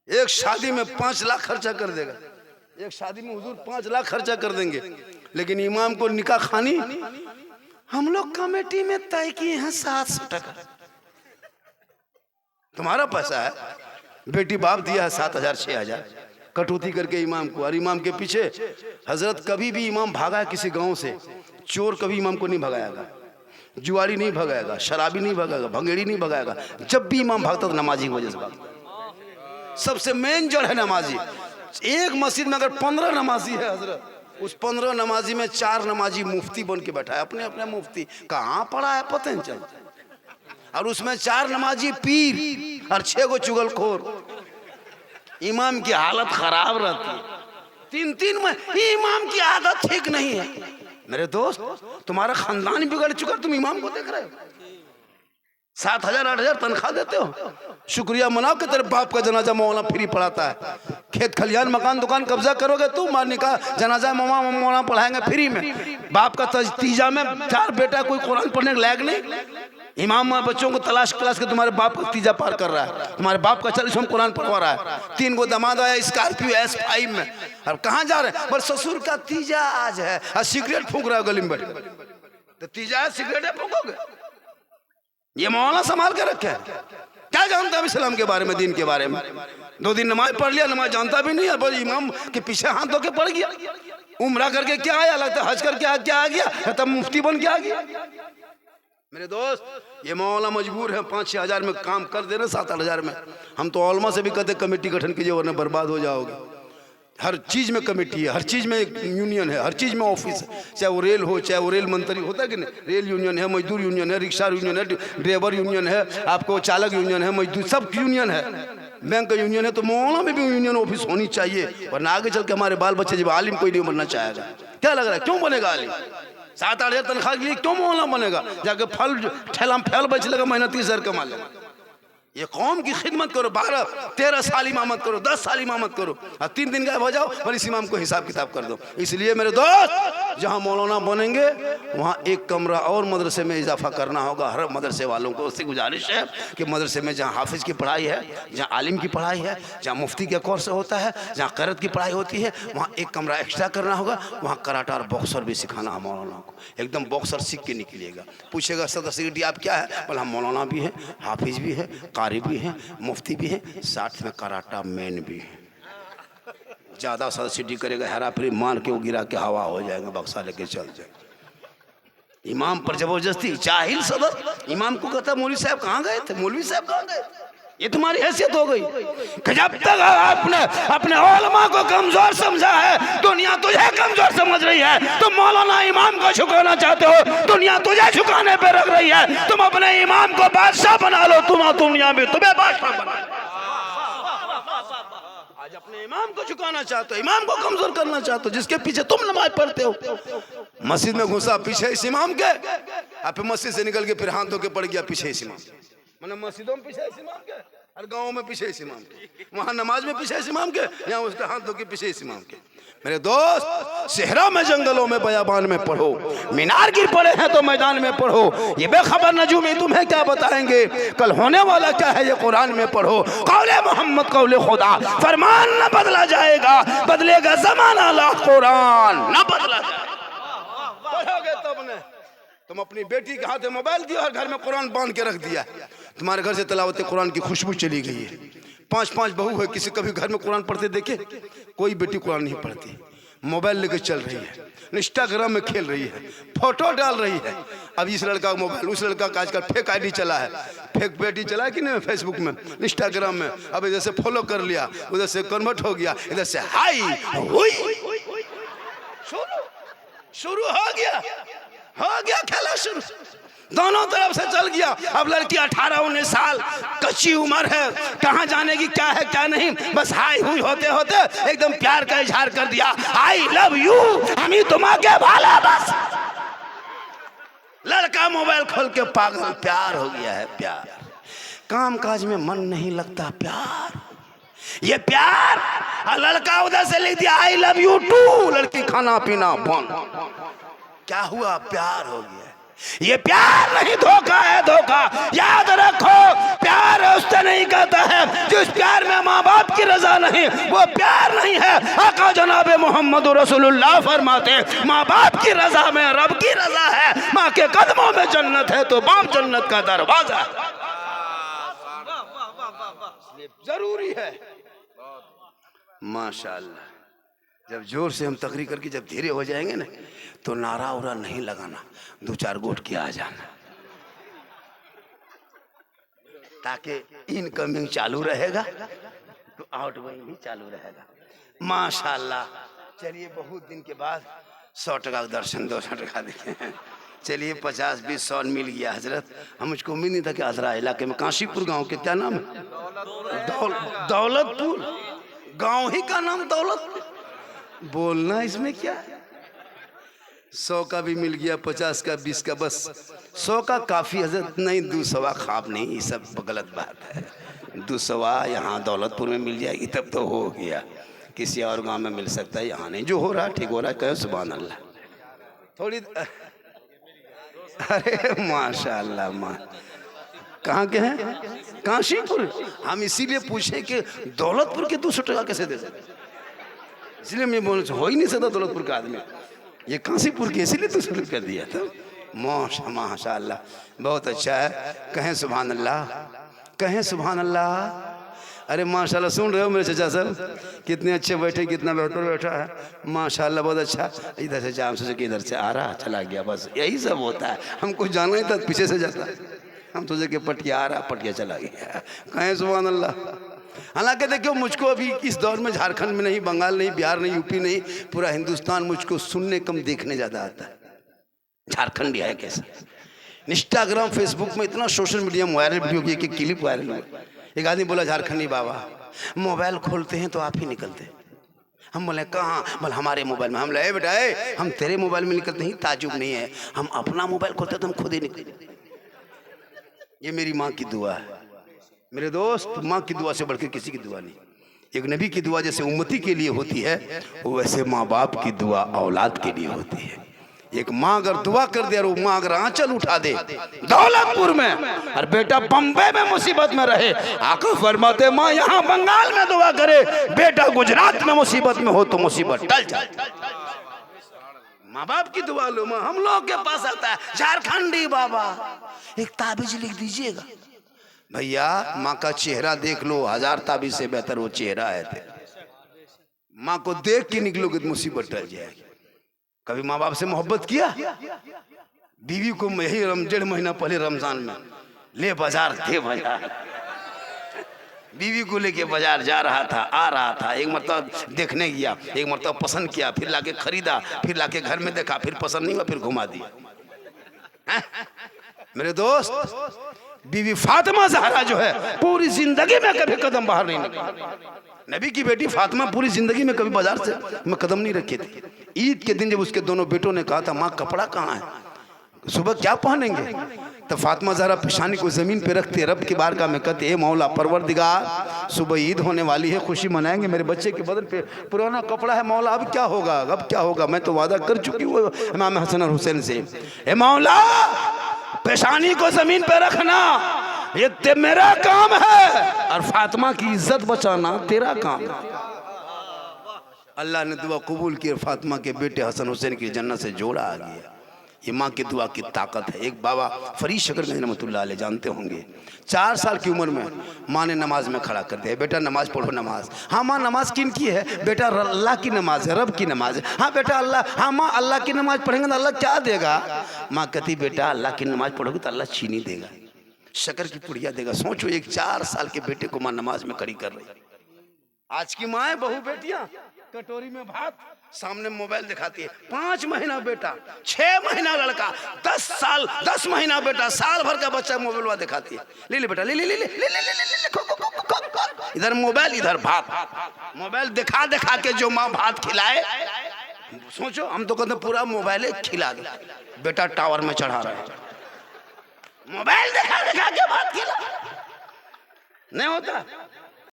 एक शादी में 5 लाख खर्चा कर देगा, एक शादी में हुजूर 5 लाख खर्चा कर देंगे, लेकिन इमाम को निकाह खानी हम लोग कमेटी में तय किए हैं 700 टका। तुम्हारा पैसा है, बेटी बाप दिया है 7,000 6,000 कटौती करके इमाम को। और इमाम के पीछे हजरत कभी भी इमाम भागा है किसी गांव से, चोर कभी इमाम को नहीं भगाएगा, जुआरी नहीं भगाएगा, शराबी नहीं भगाएगा, भंगेड़ी नहीं भगाएगा। जब भी इमाम भागता तो नमाजी की वजह से भागता। सबसे मेन जड़ है नमाजी। एक मस्जिद में अगर 15 नमाजी है हजरत, उस 15 नमाजी में 4 नमाजी मुफ्ती बन के बैठा है, अपने अपने मुफ्ती। कहाँ पड़ा है पता नहीं चलता। और उसमें 4 नमाजी पीर और 6 गो चुगलखोर। इमाम की हालत खराब रहती है। 3-3 में इमाम की आदत ठीक नहीं है। मेरे दोस्त, तुम्हारा खानदान बिगड़ चुका, तुम इमाम को देख रहे हो। 7,000 8,000 तनख्वाह देते हो, शुक्रिया मनाओ कि तेरे बाप का जनाजा मौलाना फ्री पढ़ाता है। खेत खलियान मकान दुकान कब्जा करोगे तुम, मारने का जनाजा मौलाना पढ़ाएंगे फ्री में। बाप का तीजा में 4 बेटा, कोई कुरान पढ़ने के लायक नहीं। इमाम बच्चों को तलाश के तुम्हारे बाप का तीजा पार कर रहा है, तुम्हारे बाप का 40वां कुरान पढ़वा रहा है। 3 गो दामाद आया स्कॉर्पियो S5 में। अब कहाँ जा रहे हैं? बस ससुर का तीजा आज है और सिगरेट फूंक रहा है गली में बैठ। तो तीजा है, सिगरेट फूंकोगे? ये मौलाना संभाल के रखे है। क्या जानता है इस्लाम के बारे में, दीन के बारे में? 2 दिन नमाज पढ़ लिया, नमाज जानता भी नहीं है, बस इमाम के पीछे हाथ धो के पड़ गया। उम्रा करके क्या आया, लगता है हज करके क्या आ गया, तब मुफ्ती बन के आ गया। मेरे दोस्त, ये मौलाना मजबूर है 5-6 हज़ार में काम कर देना, 7-8 हज़ार में। हम तो औलमा से भी कहते कमेटी गठन कीजिए वरना बर्बाद हो जाओगे। हर चीज़ में कमेटी है, हर चीज़ में एक यूनियन है, हर चीज़ में ऑफिस है। चाहे वो रेल हो, चाहे वो रेल मंत्री होता है कि नहीं, रेल यूनियन है, मजदूर यूनियन है, रिक्शा यूनियन है, ड्राइवर यूनियन है, आपको चालक यूनियन है, मजदूर सब यूनियन है। बैंक का यूनियन है, तो मौलाना में भी यूनियन ऑफिस होनी चाहिए, वरना आगे चल के हमारे बाल बच्चे जब आलिम कोई नहीं बनना चाहेगा। क्या लग रहा है, क्यों बनेगा आलिम? 7-8 हज़ार तनख्वाह के लिए क्यों मौलाना बनेगा? जाके फल ठेला में फल बेच लेगा, महीना 30 हज़ार कमा लेगा। ये कौम की खिदमत करो, 12-13 साल इमामत करो, 10 साल इमामत करो, और 3 दिन गायब हो जाओ, पर इस इमाम को हिसाब किताब कर दो। इसलिए मेरे दोस्त, जहाँ मौलाना बनेंगे वहाँ एक कमरा और मदरसे में इजाफा करना होगा। हर मदरसे वालों को उससे गुजारिश है कि मदरसे में जहाँ हाफिज़ की पढ़ाई है, जहाँ आलिम की पढ़ाई है, जहाँ मुफ्ती का कोर्स होता है, जहाँ क़रात की पढ़ाई होती है, वहाँ एक कमरा एक्स्ट्रा करना होगा। वहाँ कराटा और बॉक्सर भी सिखाना है मौलाना को। एकदम बॉक्सर सीख के निकलिएगा। पूछेगा सदर सेक्रेटरी आप क्या है? बोला हम मौलाना भी हैं, हाफिज़ भी है, कारी भी हैं, मुफ्ती भी हैं, साथ में कराटा मैन भी है। ज़्यादा सब्सिडी करेगा, हेरा फेरी मार के वो गिरा के हवा हो जाएगा, बक्सा लेके चल जाए। इमाम पर जबरदस्ती, जाहिल सदर इमाम को कहता मौलवी साहब कहाँ गए थे, मौलवी साहब कहाँ गए? ये तुम्हारी हैसियत हो गई कि जब तक आपने अपने उलमा को कमजोर समझा है, दुनिया तुझे कमजोर समझ रही है। तुम मौलाना इमाम को झुकाना चाहते हो, दुनिया तुझे झुकाने पे रख रही है। तुम अपने इमाम को बादशाह बना लो, तुम दुनिया में तुम्हें बादशाह बना। आज अपने इमाम को झुकाना चाहते हो, इमाम को कमजोर करना चाहते हो, जिसके पीछे तुम नमाज पढ़ते हो। मस्जिद में घुसा पीछे इस इमाम के, आप मस्जिद से निकल के फिर हाथ धो के पड़ गया पीछे इस इमाम। मैंने मस्जिदों में पीछे इस इमाम के, और गाँव में पीछे इस इमाम के, वहाँ नमाज में पीछे इस इमाम के, यहाँ उसके हाथ धो के पीछे इस इमाम के। मेरे दोस्त, सेहरा में, जंगलों में, बयाबान में पढ़ो, मीनार गिर पड़े हैं तो मैदान में पढ़ो। ये बेखबर नजूमी तुम्हें क्या बताएंगे, कल होने वाला क्या है ये कुरान में पढ़ो। कौले मोहम्मद कौले खुदा, फरमान न बदला जाएगा, बदलेगा जमाना ला कुरान न बदला जाएगा। पढ़ोगे तब ने। तुम अपनी बेटी के हाथ में मोबाइल दिया और घर में कुरान बांध के रख दिया, तुम्हारे घर से तिलावत कुरान की खुशबू चली गई है। 5-5 बहू है, किसी कभी घर में कुरान पढ़ते देखे? कोई बेटी कुरान नहीं पढ़ती, मोबाइल लेकर चल रही है, इंस्टाग्राम में खेल रही है, फोटो डाल रही है। अब इस लड़का का मोबाइल, उस लड़का का आजकल फेक आईडी चला है, फेक बेटी चला है कि नहीं, फेसबुक में, इंस्टाग्राम में। अब इधर से फॉलो कर लिया, उधर से कन्वर्ट हो गया, इधर से हाई हुई, शुरू हो गया खेला शुरू, दोनों तरफ से चल गया। अब लड़की 18-19 साल, कच्ची उम्र है, कहाँ जाने की क्या है क्या नहीं, बस हाई हुई होते होते एकदम प्यार का इजहार कर दिया, आई लव यू, हम ही तुम्हारे भाला। बस लड़का मोबाइल खोल के पागल, प्यार हो गया है, प्यार। काम काज में मन नहीं लगता, प्यार, ये प्यार। और लड़का उधर से लिख दिया आई लव यू टू, लड़की खाना पीना बंद। क्या हुआ? प्यार हो गया। ये प्यार नहीं, धोखा है, धोखा। याद रखो, प्यार उससे नहीं कहता है जिस प्यार में माँ बाप की रजा नहीं, वो प्यार नहीं है। आका जनाब मोहम्मद रसूलुल्लाह फरमाते माँ बाप की रजा में रब की रजा है, माँ के कदमों में जन्नत है तो बाप जन्नत का दरवाजा। जरूरी है माशाअल्लाह। जब जोर से हम तकरीर करके जब धीरे हो जाएंगे ना तो नारा उरा नहीं लगाना, 2-4 गोट के आ जाना, ताकि इनकमिंग चालू रहेगा तो आउटगोइंग भी चालू रहेगा माशाअल्लाह। चलिए बहुत दिन के बाद 100 टका का दर्शन 200 टका देखे। चलिए 50-20-100 मिल गया हजरत। हम मुझको उम्मीद नहीं था कि आजरा इलाके में काशीपुर गांव के क्या नाम है, दौलतपुर गांव ही का नाम दौलतपुर। बोलना इसमें क्या है, 100 का भी मिल गया, 50 का 20 का, बस 100 का काफ़ी हजरत नहीं, 200 खाब नहीं, ये सब गलत बात है। 200 यहाँ दौलतपुर में मिल जाएगी तब तो हो गया, किसी और गांव में मिल सकता है, यहाँ नहीं। जो हो रहा ठीक हो रहा है, कहो सुभान अल्लाह। थोड़ी अरे माशाअल्लाह माँ कहाँ के हैं, काशीपुर। हम इसीलिए पूछे कि दौलतपुर के 200 टका कैसे दे सकते, इसलिए मैं बोल हो ही नहीं सकता दौलतपुर का आदमी, ये काशीपुर के, इसीलिए 200 रुपया दिया था। माशाअल्लाह बहुत अच्छा है, कहें सुभान अल्लाह, कहें सुभान अल्लाह। अरे माशाल्लाह सुन रहे हो मेरे चाचा साहब, कितने अच्छे बैठे, कितना बेहतर बैठा है माशाल्लाह, बहुत अच्छा। इधर से जाम सोचे कि इधर से आ रहा चला गया, बस यही सब होता है। हमको जाना ही था, पीछे से जाता, हम सोचे कि पटिया आ रहा, पटिया चला गया। कहें सुभान अल्लाह। हालांकि देखो मुझको अभी इस दौर में झारखंड में नहीं, बंगाल नहीं, बिहार नहीं, यूपी नहीं, पूरा हिंदुस्तान मुझको सुनने कम देखने ज़्यादा आता है। झारखंडी है कैसा, इंस्टाग्राम फेसबुक में इतना सोशल मीडिया में वायरल वीडियो की एक क्लिप वायरल हुई। एक आदमी बोला झारखंडी बाबा मोबाइल खोलते हैं तो आप ही निकलते हैं। हम बोले कहाँ, बोले हमारे मोबाइल में। हम बोले बेटा हम तेरे मोबाइल में निकलते ही ताजुब नहीं है, हम अपना मोबाइल खोलते तो हम खुद ही निकलते। ये मेरी माँ की दुआ है मेरे दोस्त, माँ की दुआ से बढ़कर किसी की दुआ नहीं। एक नबी की दुआ जैसे उम्मती के लिए होती है, वैसे माँ बाप की दुआ औलाद के लिए होती है। एक माँ अगर दुआ कर दे और वो माँ अगर आंचल उठा दे दौलतपुर में, और बेटा बम्बई में मुसीबत में रहे, आका फरमाते माँ यहाँ बंगाल में दुआ करे, बेटा गुजरात में मुसीबत में हो तो मुसीबत टल जाए। माँ बाप की दुआ लो। माँ हम लोग के पास आता है झारखंडी बाबा एक ताबीज लिख दीजिएगा। भैया माँ का चेहरा देख लो, 1000 ताबीज से बेहतर वो चेहरा है तेरा। माँ को देख के निकलोगे तो मुसीबत टल जाएगी। कभी माँ बाप से मोहब्बत किया? बीवी को यही 1.5 महीना पहले रमजान में ले बाजार थे, बाजार बीवी को लेके बाजार जा रहा था, आ रहा था। एक मरतबा देखने गया, एक मरतबा पसंद किया, फिर लाके खरीदा, फिर लाके घर में देखा, फिर पसंद नहीं हुआ, फिर घुमा दिया। मेरे दोस्त बीवी फातिमा ज़हरा जो है पूरी जिंदगी में कभी कदम बाहर नहीं निकली। नबी की बेटी फातिमा पूरी जिंदगी में कभी बाजार से मैं कदम नहीं रखी थी। ईद के दिन जब उसके दोनों बेटों ने कहा था माँ कपड़ा कहाँ है, सुबह क्या पहनेंगे, तो फातिमा ज़हरा पेशानी को ज़मीन पे रखते रब की बारगाह में कहते, ए मौला परवरदिगार सुबह ईद होने वाली है, खुशी मनाएंगे, मेरे बच्चे के बदन पे पुराना कपड़ा है मौला, अब क्या होगा, अब क्या होगा, मैं तो वादा कर चुकी हूँ इमाम हसन और हुसैन से, ए मौला पेशानी को ज़मीन पे रखना ये मेरा काम है और फातिमा की इज्जत बचाना तेरा काम है। अल्लाह ने दुआ कबूल की और फातिमा के बेटे हसन हुसैन की जन्नत से जोड़ा आ गया। ये माँ की दुआ की ताकत है। एक बाबा फरीद शकरगंज रहमतुल्लाह अलैह जानते होंगे, 4 साल की उम्र में माँ ने नमाज में खड़ा कर दिया, बेटा नमाज पढ़ो नमाज। हाँ माँ नमाज किन की है, बेटा अल्लाह की नमाज है, रब की नमाज है। हाँ बेटा अल्लाह, हाँ माँ अल्लाह की नमाज पढ़ेंगे तो अल्लाह क्या देगा। माँ कहती बेटा अल्लाह की नमाज पढ़ोगे तो अल्लाह चीनी देगा, शक्कर की पुड़िया देगा। सोचो एक 4 साल के बेटे को माँ नमाज में खड़ी कर रही। आज की माँ बहू बेटियां कटोरी में भात, सामने मोबाइल दिखाती है। 5 महीना बेटा, 6 महीना लड़का, 10 साल 10 महीना बेटा, साल भर का बच्चा मोबाइल दिखाती है। ले ले बेटा ले ले ले ले ले ले ले, इधर मोबाइल इधर भात। मोबाइल दिखा दिखा के जो माँ भात खिलाए, सोचो हम तो कहते पूरा मोबाइल खिला दो, बेटा टावर में चढ़ा रहा है, मोबाइल दिखा दिखा के भात खिला नहीं होता।